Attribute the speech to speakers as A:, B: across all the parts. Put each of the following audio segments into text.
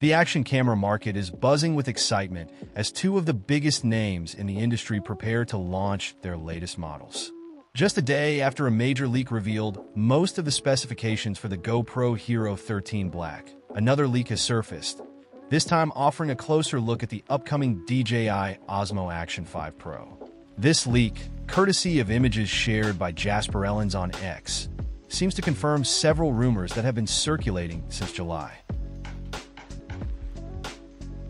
A: The action camera market is buzzing with excitement as two of the biggest names in the industry prepare to launch their latest models. Just a day after a major leak revealed most of the specifications for the GoPro Hero 13 Black, another leak has surfaced, this time offering a closer look at the upcoming DJI Osmo Action 5 Pro. This leak, courtesy of images shared by Jasper Ellens on X, seems to confirm several rumors that have been circulating since July.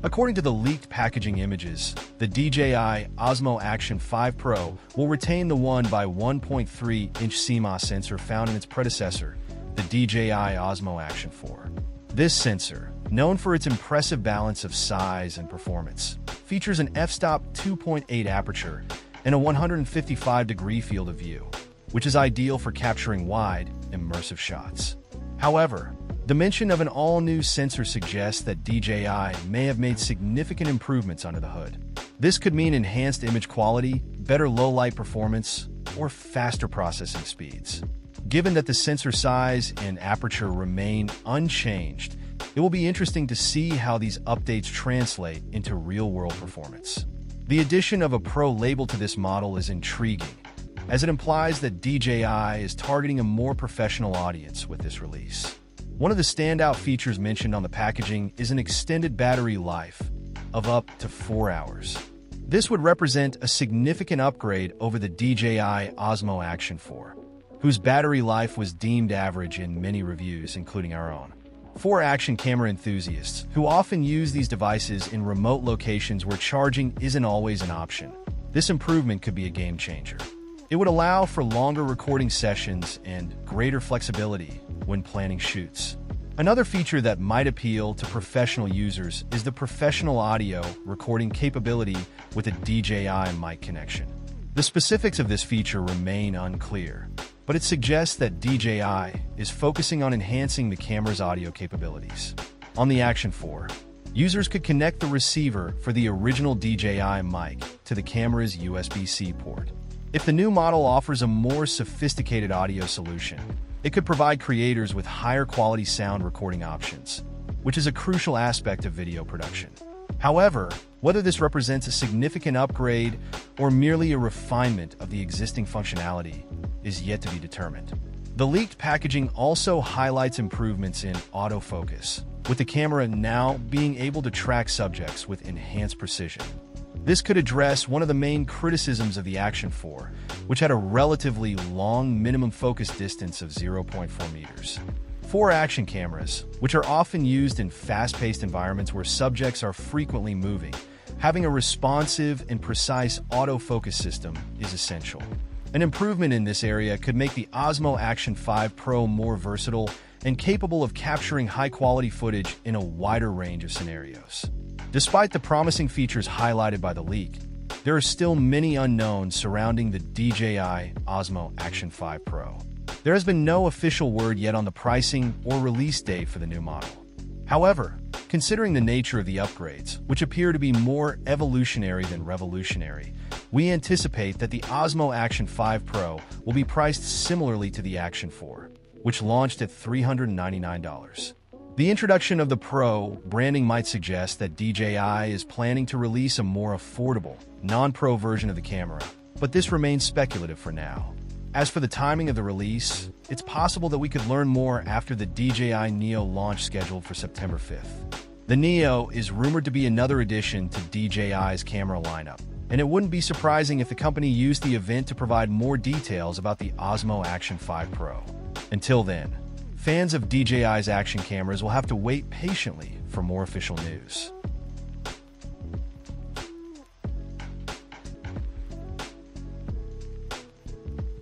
A: According to the leaked packaging images, the DJI Osmo Action 5 Pro will retain the 1x1.3-inch CMOS sensor found in its predecessor, the DJI Osmo Action 4. This sensor, known for its impressive balance of size and performance, features an f-stop 2.8 aperture and a 155-degree field of view, which is ideal for capturing wide, immersive shots. However, the mention of an all-new sensor suggests that DJI may have made significant improvements under the hood. This could mean enhanced image quality, better low-light performance, or faster processing speeds. Given that the sensor size and aperture remain unchanged, it will be interesting to see how these updates translate into real-world performance. The addition of a Pro label to this model is intriguing, as it implies that DJI is targeting a more professional audience with this release. One of the standout features mentioned on the packaging is an extended battery life of up to 4 hours. This would represent a significant upgrade over the DJI Osmo Action 4, whose battery life was deemed average in many reviews, including our own. For action camera enthusiasts who often use these devices in remote locations where charging isn't always an option, this improvement could be a game changer. It would allow for longer recording sessions and greater flexibility when planning shoots. Another feature that might appeal to professional users is the professional audio recording capability with a DJI mic connection. The specifics of this feature remain unclear, but it suggests that DJI is focusing on enhancing the camera's audio capabilities. On the Action 4, users could connect the receiver for the original DJI mic to the camera's USB-C port. If the new model offers a more sophisticated audio solution, it could provide creators with higher quality sound recording options, which is a crucial aspect of video production. However, whether this represents a significant upgrade or merely a refinement of the existing functionality is yet to be determined. The leaked packaging also highlights improvements in autofocus, with the camera now being able to track subjects with enhanced precision. This could address one of the main criticisms of the Action 4, which had a relatively long minimum focus distance of 0.4 meters. For action cameras, which are often used in fast-paced environments where subjects are frequently moving, having a responsive and precise autofocus system is essential. An improvement in this area could make the Osmo Action 5 Pro more versatile and capable of capturing high-quality footage in a wider range of scenarios. Despite the promising features highlighted by the leak, there are still many unknowns surrounding the DJI Osmo Action 5 Pro. There has been no official word yet on the pricing or release date for the new model. However, considering the nature of the upgrades, which appear to be more evolutionary than revolutionary, we anticipate that the Osmo Action 5 Pro will be priced similarly to the Action 4, which launched at $399. The introduction of the Pro branding might suggest that DJI is planning to release a more affordable, non-Pro version of the camera, but this remains speculative for now. As for the timing of the release, it's possible that we could learn more after the DJI Neo launch scheduled for September 5th. The Neo is rumored to be another addition to DJI's camera lineup, and it wouldn't be surprising if the company used the event to provide more details about the Osmo Action 5 Pro. Until then, fans of DJI's action cameras will have to wait patiently for more official news.